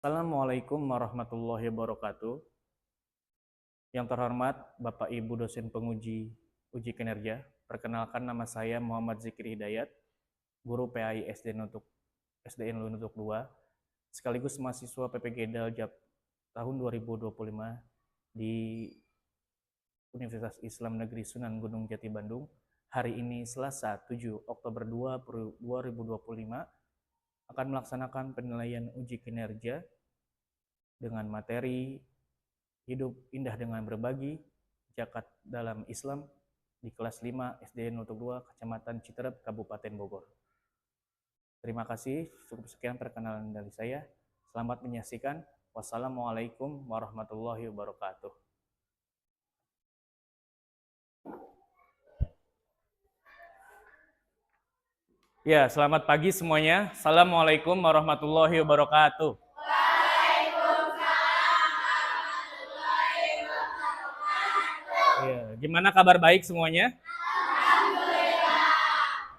Assalamualaikum warahmatullahi wabarakatuh. Yang terhormat Bapak Ibu dosen penguji uji kinerja, perkenalkan nama saya Muhammad Zikri Hidayat, guru PAI SDN Lunutuk 2, sekaligus mahasiswa PPG Daljab tahun 2025 di Universitas Islam Negeri Sunan Gunung Jati Bandung. Hari ini Selasa 7 Oktober 2025 akan melaksanakan penilaian uji kinerja dengan materi Hidup Indah dengan Berbagi, Zakat dalam Islam di kelas 5 SDN 02 Kecamatan Citerep, Kabupaten Bogor. Terima kasih, cukup sekian perkenalan dari saya. Selamat menyaksikan. Wassalamualaikum warahmatullahi wabarakatuh. Ya, selamat pagi semuanya. Assalamualaikum warahmatullahi wabarakatuh. Ya, gimana kabar baik semuanya?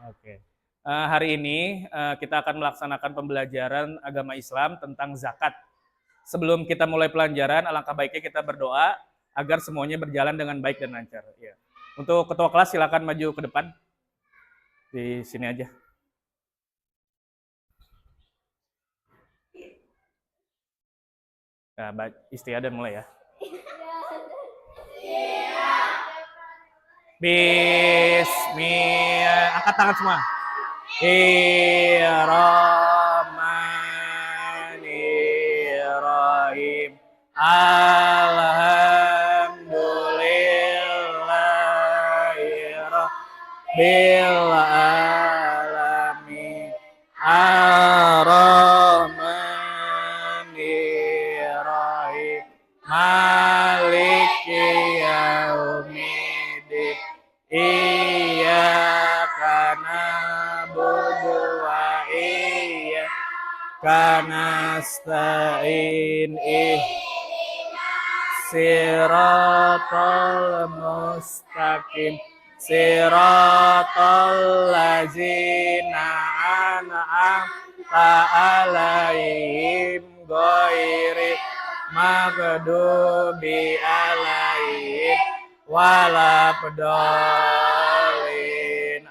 Oke. Hari ini kita akan melaksanakan pembelajaran agama Islam tentang zakat. Sebelum kita mulai pelajaran, alangkah baiknya kita berdoa agar semuanya berjalan dengan baik dan lancar. Ya. Untuk ketua kelas silakan maju ke depan. Di sini aja. Nah, istiadat mulai ya. Bismillah. Angkat tangan semua. Bismillahirrahmanirrahim. Alhamdulillahirabbil alamin. Ar-Rahmanirrahim. Maliki yaumiddin. Iyyaka na'budu wa iyyaka nasta'in. Siratal mustaqim. Siratal ladzina an'amta 'alaihim ghairil maghdubi 'alaihim walabdolin.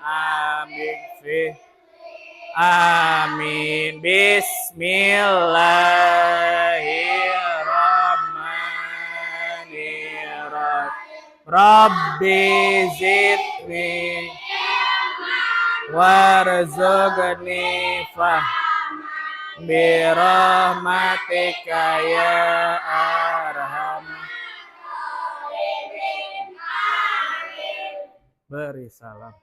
Amin. Bismillahirrahmanirrahim. Rabbi zidni warzuqni birahmatika ya arhamar. Beri salam.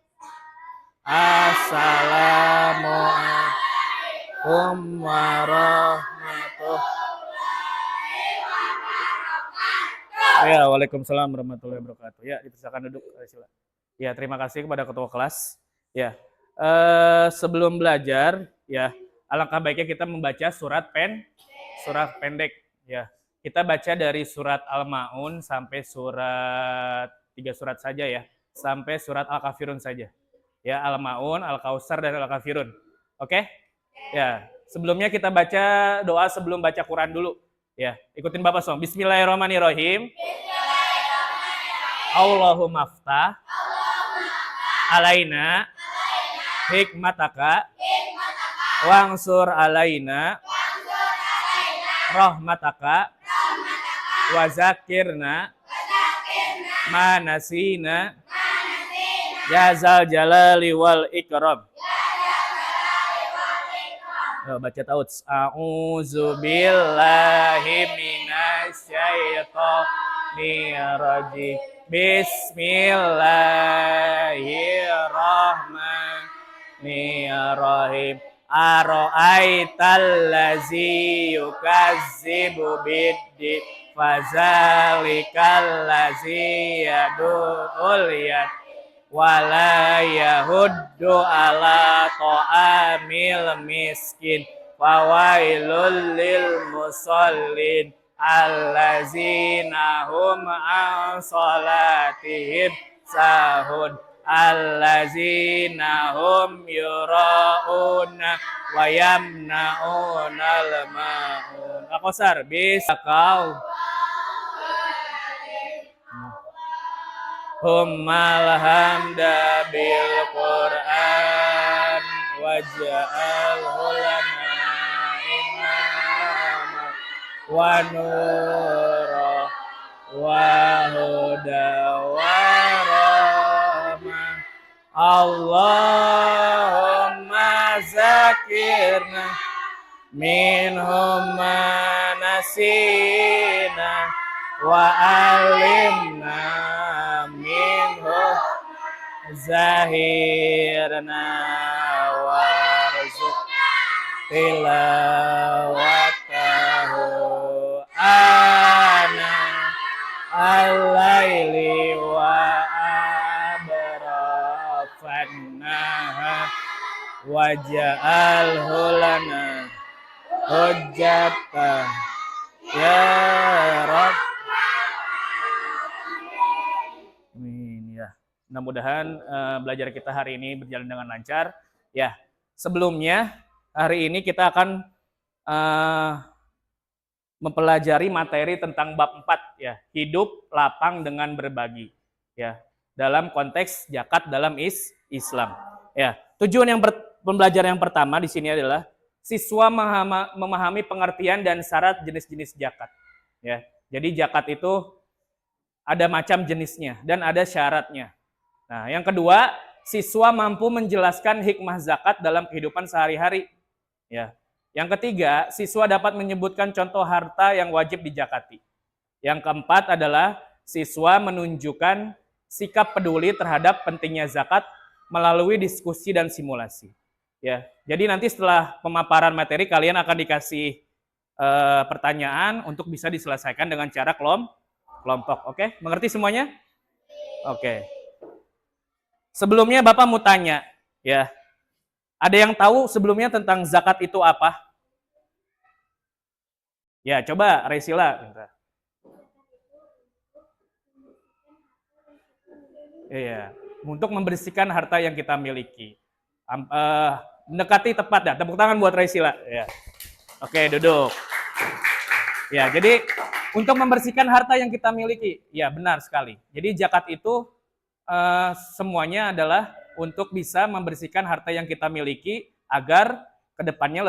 Assalamualaikum warahmatullahi wabarakatuh. Ya, waalaikumsalam warahmatullahi wabarakatuh. Ya, dipersilakan duduk. Ya, terima kasih kepada ketua kelas. Ya, sebelum belajar, ya, alangkah baiknya kita membaca surat pendek. Ya, kita baca dari surat Al-Maun sampai surat 3 surat saja ya, sampai surat Al-Kafirun saja. Ya, Al-Maun, Al-Kausar, dan Al-Kafirun. Oke? Ya, sebelumnya kita baca doa sebelum baca Quran dulu. Ya, ikutin Bapak Som. Bismillahirrahmanirrahim. Allahumma aftah alaina hikmataka wangsur alaina rahmataka wazakirna manasina ya zal jalali wal ikram. Baca taut. A'udzu billahi minasyaitonir rajim. Bismillahirrahmanirrahim. Ara'aital ladzi yukazzibu biddin fazalikal ladzi yad'ul yatim wala yahuddu ala ta'amil miskin fawailul lil musallin allazina hum an salatihim sahun allazina hum yura'una wa yamna'unal ma'un. Akosar, bisa kau. Hummal hamda bil Qur'an waj'alhu lana imama wa nura wa huda wa rahmah. Allahumma zakirna minhum ma nasina wa alimna minhu zahirna warzuq tilawatahu ana al-laili wa abrafannaha waja'alhu lana hujjatan ya Rabb. Amin ya. Mudah-mudahan belajar kita hari ini berjalan dengan lancar. Ya, sebelumnya hari ini kita akan mempelajari materi tentang bab 4 ya, hidup lapang dengan berbagi ya, dalam konteks zakat dalam Islam. Ya, tujuan pembelajaran yang pertama di sini adalah siswa memahami pengertian dan syarat jenis-jenis zakat. Ya, jadi zakat itu ada macam jenisnya dan ada syaratnya. Nah, yang kedua, siswa mampu menjelaskan hikmah zakat dalam kehidupan sehari-hari. Ya. Yang ketiga, siswa dapat menyebutkan contoh harta yang wajib dijakati. Yang keempat adalah siswa menunjukkan sikap peduli terhadap pentingnya zakat melalui diskusi dan simulasi. Ya, jadi nanti setelah pemaparan materi kalian akan dikasih pertanyaan untuk bisa diselesaikan dengan cara kelompok. Oke, mengerti semuanya? Oke. Sebelumnya Bapak mau tanya, ya. Ada yang tahu sebelumnya tentang zakat itu apa? Ya, coba Resila. Iya, untuk membersihkan harta yang kita miliki. Mendekati tepat dah. Tepuk tangan buat Resila. Ya. Oke, duduk. Ya, jadi untuk membersihkan harta yang kita miliki. Ya, benar sekali. Jadi zakat itu semuanya adalah untuk bisa membersihkan harta yang kita miliki agar kedepannya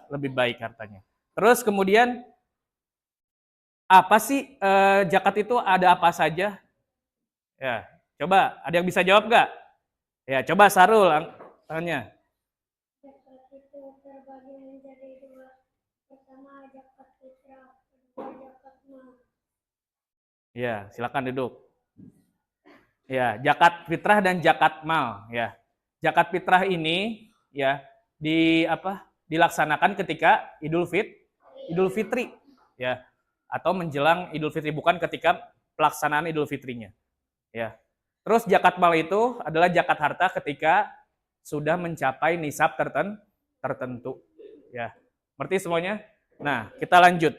lebih baik hartanya. Terus kemudian apa sih zakat itu ada apa saja? Ya, coba ada yang bisa jawab nggak? Ya, coba Sarul tangannya. Zakat itu terbagi menjadi dua. Pertama zakat fitrah, kedua zakat mal. Ya, silakan duduk. Ya, zakat fitrah dan zakat mal. Ya, zakat fitrah ini ya dilaksanakan ketika Idul Fitri, ya, atau menjelang Idul Fitri, bukan ketika pelaksanaan Idul Fitrinya. Ya. Terus zakat mal itu adalah zakat harta ketika sudah mencapai nisab tertentu. Ya, ngerti semuanya? Nah, kita lanjut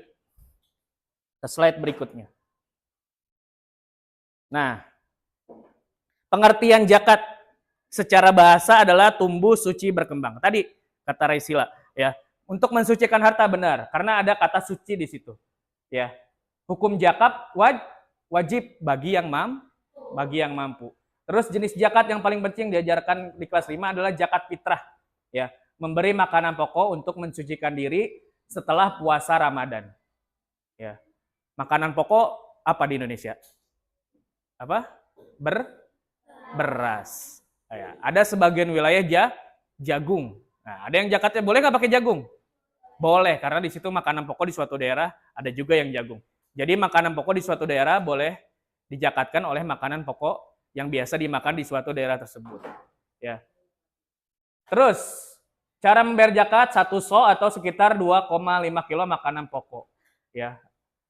ke slide berikutnya. Nah, pengertian zakat secara bahasa adalah tumbuh, suci, berkembang. Tadi kata Resila, ya. Untuk mensucikan harta benar, karena ada kata suci di situ. Ya. Hukum zakat wajib bagi yang mampu. Terus jenis zakat yang paling penting diajarkan di kelas 5 adalah zakat fitrah. Ya, memberi makanan pokok untuk mensucikan diri setelah puasa Ramadan. Ya. Makanan pokok apa di Indonesia? Apa? Beras. Ya. Ada sebagian wilayah jagung. Nah, ada yang zakatnya boleh nggak pakai jagung? Boleh, karena di situ makanan pokok di suatu daerah ada juga yang jagung. Jadi makanan pokok di suatu daerah boleh dijakatkan oleh makanan pokok yang biasa dimakan di suatu daerah tersebut. Ya. Terus, cara membayar zakat 1 so atau sekitar 2,5 kilo makanan pokok. Ya.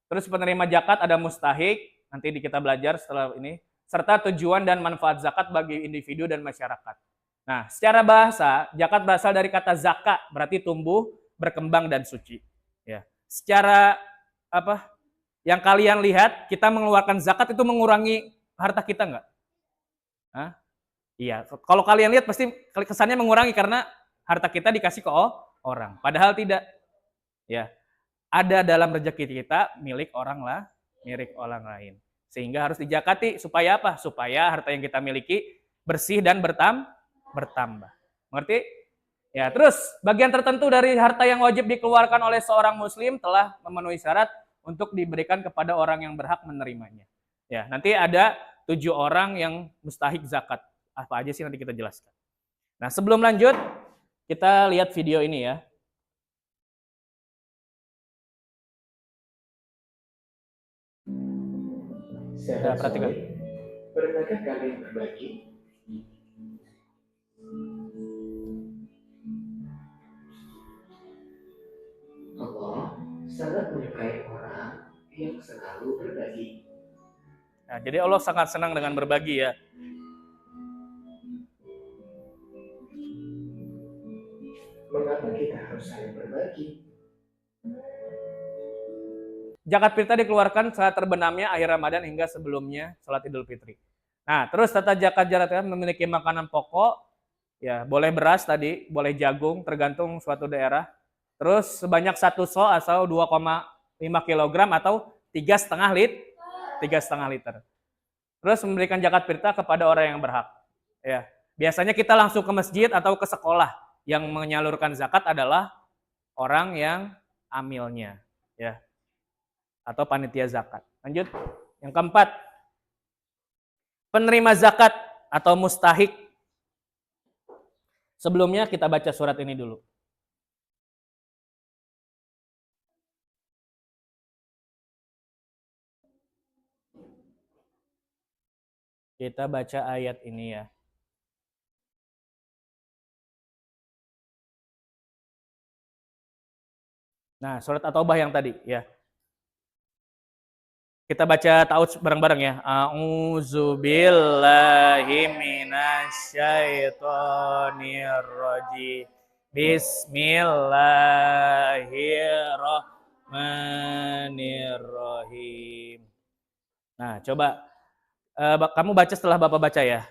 Terus penerima zakat ada mustahik, nanti kita belajar setelah ini, serta tujuan dan manfaat zakat bagi individu dan masyarakat. Nah, secara bahasa, zakat berasal dari kata zakat, berarti tumbuh, berkembang dan suci. Ya. Secara yang kalian lihat, kita mengeluarkan zakat itu mengurangi harta kita nggak? Hah? Iya. Kalau kalian lihat pasti kesannya mengurangi karena harta kita dikasih ke orang. Padahal tidak. Ya, ada dalam rezeki kita milik orang lain. Sehingga harus dijakati supaya apa? Supaya harta yang kita miliki bersih dan bertambah. Mengerti? Ya, terus bagian tertentu dari harta yang wajib dikeluarkan oleh seorang muslim telah memenuhi syarat untuk diberikan kepada orang yang berhak menerimanya. Ya, nanti ada 7 orang yang mustahik zakat. Apa aja sih nanti kita jelaskan. Nah, sebelum lanjut, kita lihat video ini ya. Sahabat perhatikan. soleh, pernahkah kalian berbagi? Allah sangat menyukai orang yang selalu berbagi. Nah, jadi Allah sangat senang dengan berbagi ya. Mengapa kita harus saling berbagi? Zakat fitrah dikeluarkan saat terbenamnya akhir Ramadan hingga sebelumnya sholat Idul Fitri. Nah, terus tata zakat memiliki makanan pokok, ya boleh beras tadi, boleh jagung, tergantung suatu daerah. Terus sebanyak 1 so atau 2,5 kg atau 3,5 liter. Terus memberikan zakat fitrah kepada orang yang berhak. Ya, biasanya kita langsung ke masjid atau ke sekolah. Yang menyalurkan zakat adalah orang yang amilnya, ya, atau panitia zakat. Lanjut, yang keempat, penerima zakat atau mustahik. Sebelumnya kita baca surat ini dulu. Kita baca ayat ini ya. Nah, surat At-Taubah yang tadi ya. Kita baca ta'awudz bareng-bareng ya. A'udzubillahi minasyaitonirrajim. Bismillahirrahmanirrahim. Nah, coba kamu baca setelah Bapak baca ya.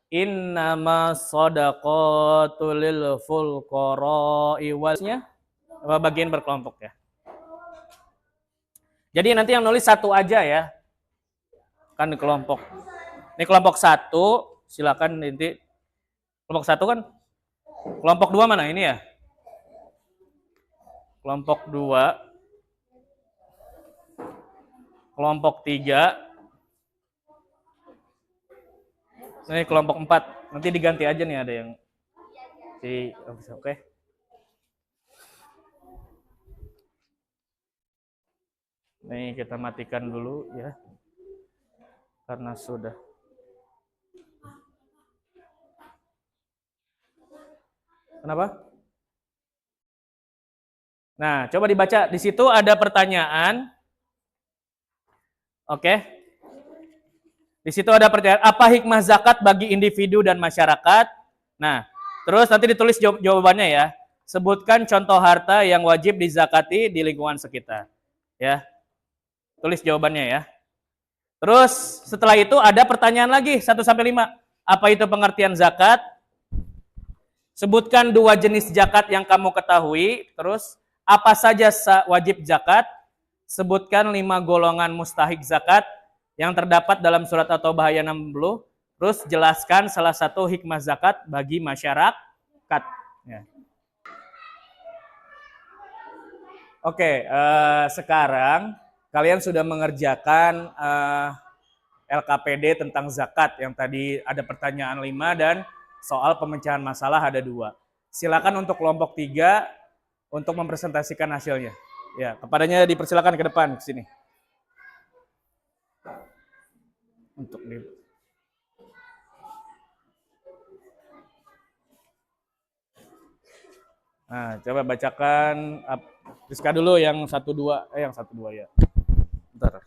Innama shadaqatu lil fuqara'i walnya bagian berkelompok ya. Jadi nanti yang nulis satu aja ya. Kan di kelompok. Ini kelompok 1, silakan nanti. Kelompok 1 kan. Kelompok 2 mana ini ya? Kelompok 2. Kelompok 3. Ini kelompok 4. Nanti diganti aja nih ada yang oke. Nih kita matikan dulu ya. Karena sudah. Kenapa? Nah, coba dibaca. Di situ ada pertanyaan. Oke. Di situ ada pertanyaan, apa hikmah zakat bagi individu dan masyarakat? Nah, terus nanti ditulis jawabannya ya. Sebutkan contoh harta yang wajib dizakati di lingkungan sekitar. Ya. Tulis jawabannya ya. Terus setelah itu ada pertanyaan lagi 1 sampai 5. Apa itu pengertian zakat? Sebutkan 2 jenis zakat yang kamu ketahui. Terus apa saja wajib zakat? Sebutkan 5 golongan mustahik zakat yang terdapat dalam surat At-Taubah ayat 60. Terus jelaskan salah satu hikmah zakat bagi masyarakat. Ya. Oke, sekarang kalian sudah mengerjakan LKPD tentang zakat yang tadi ada pertanyaan 5 dan soal pemecahan masalah ada 2. Silakan untuk kelompok 3 untuk mempresentasikan hasilnya. Ya, kepadanya dipersilakan ke depan ke sini. Untuk Nah, coba bacakan Rizka dulu yang 1-2 yang 1-2 ya. Bentar.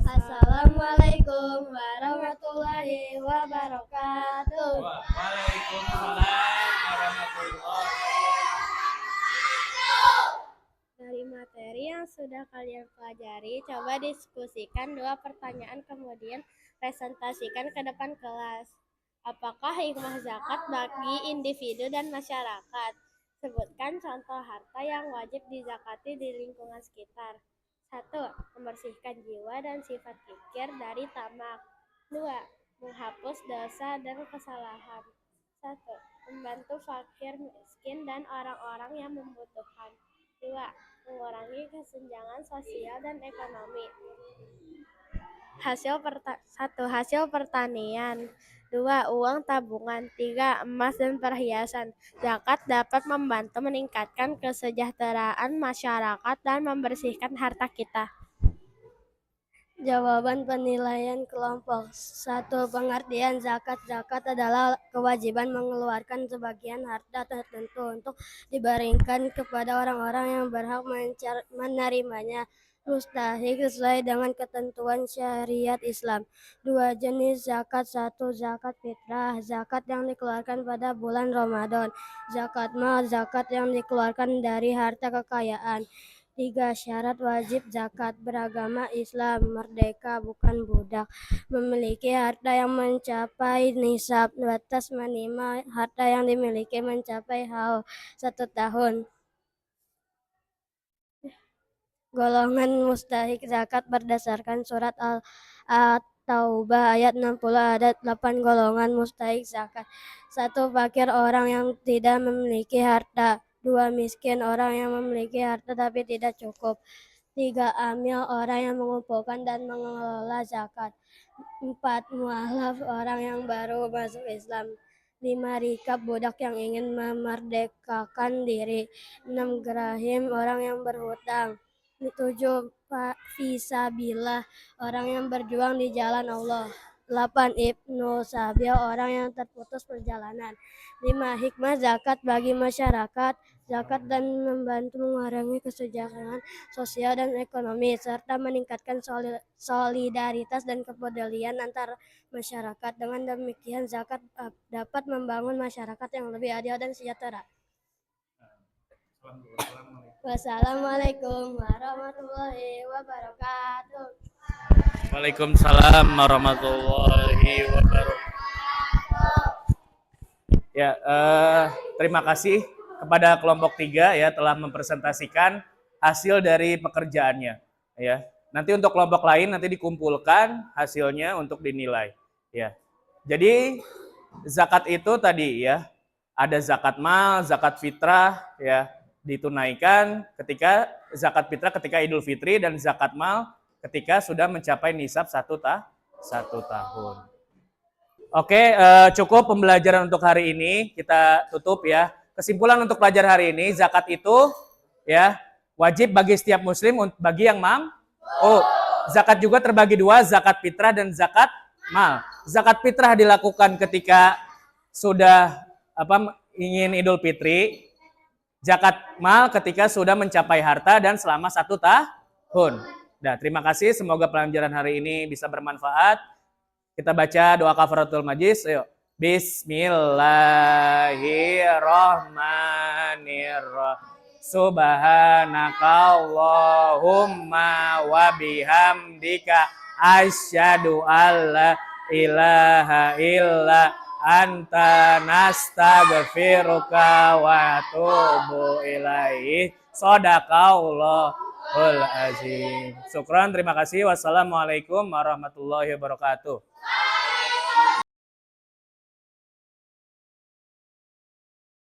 Assalamualaikum warahmatullahi wabarakatuh. Waalaikumsalam warahmatullahi wabarakatuh. Dari materi yang sudah kalian pelajari, coba diskusikan 2 pertanyaan kemudian presentasikan ke depan kelas. Apakah hikmah zakat bagi individu dan masyarakat? Sebutkan contoh harta yang wajib dizakati di lingkungan sekitar. 1. Membersihkan jiwa dan sifat kikir dari tamak. 2. Menghapus dosa dan kesalahan. 1. Membantu fakir, miskin, dan orang-orang yang membutuhkan. 2. Mengurangi kesenjangan sosial dan ekonomi. Hasil pertanian. 2. Uang tabungan. 3. Emas dan perhiasan. Zakat dapat membantu meningkatkan kesejahteraan masyarakat dan membersihkan harta kita. Jawaban penilaian kelompok. 1. Pengertian zakat. Zakat adalah kewajiban mengeluarkan sebagian harta tertentu untuk diberikan kepada orang-orang yang berhak menerimanya. Mustahik sesuai dengan ketentuan syariat Islam. 2. Jenis zakat. 1. Zakat fitrah, zakat yang dikeluarkan pada bulan Ramadan. Zakat mal, zakat yang dikeluarkan dari harta kekayaan. 3. Syarat wajib zakat. Beragama Islam, merdeka bukan budak, memiliki harta yang mencapai nisab, batas minimal harta yang dimiliki mencapai haul 1 tahun. Golongan mustahik zakat berdasarkan surat At-Taubah ayat 60 ada 8 golongan mustahik zakat. 1. Fakir, orang yang tidak memiliki harta. 2. Miskin, orang yang memiliki harta tapi tidak cukup. 3. Amil, orang yang mengumpulkan dan mengelola zakat. 4. Mu'alaf, orang yang baru masuk Islam. 5. Rikab, budak yang ingin memerdekakan diri. 6. Gerahim, orang yang berhutang. 7. Fisabilah, orang yang berjuang di jalan Allah. 8. Ibnu Sabil, orang yang terputus perjalanan. 5. Hikmah zakat bagi masyarakat. Zakat dan membantu mengurangi kesenjangan sosial dan ekonomi, serta meningkatkan solidaritas dan kepedulian antar masyarakat. Dengan demikian, zakat dapat membangun masyarakat yang lebih adil dan sejahtera. Wassalamualaikum warahmatullahi wabarakatuh. Waalaikumsalam warahmatullahi wabarakatuh. Ya, terima kasih kepada kelompok 3 ya telah mempresentasikan hasil dari pekerjaannya. Ya, nanti untuk kelompok lain nanti dikumpulkan hasilnya untuk dinilai. Ya, jadi zakat itu tadi ya ada zakat mal, zakat fitrah ya ditunaikan ketika zakat fitrah ketika Idul Fitri dan zakat mal ketika sudah mencapai nisab 1 tahun. Oke, cukup pembelajaran untuk hari ini. Kita tutup ya. Kesimpulan untuk pelajaran hari ini, zakat itu ya wajib bagi setiap muslim bagi yang mampu. Zakat juga terbagi 2, zakat fitrah dan zakat mal. Zakat fitrah dilakukan ketika sudah ingin Idul Fitri. Zakat mal ketika sudah mencapai harta dan selama 1 tahun. Nah, terima kasih. Semoga pelajaran hari ini bisa bermanfaat. Kita baca doa kafaratul majlis. Ayo. Bismillahirrahmanirrahim. Subhanakallahumma wa bihamdika asyhadu alla ilaha illa anta nastaghfiruka wa atubu ilaih. Shadaqallahul azim. Syukran, terima kasih. Wassalamualaikum warahmatullahi wabarakatuh.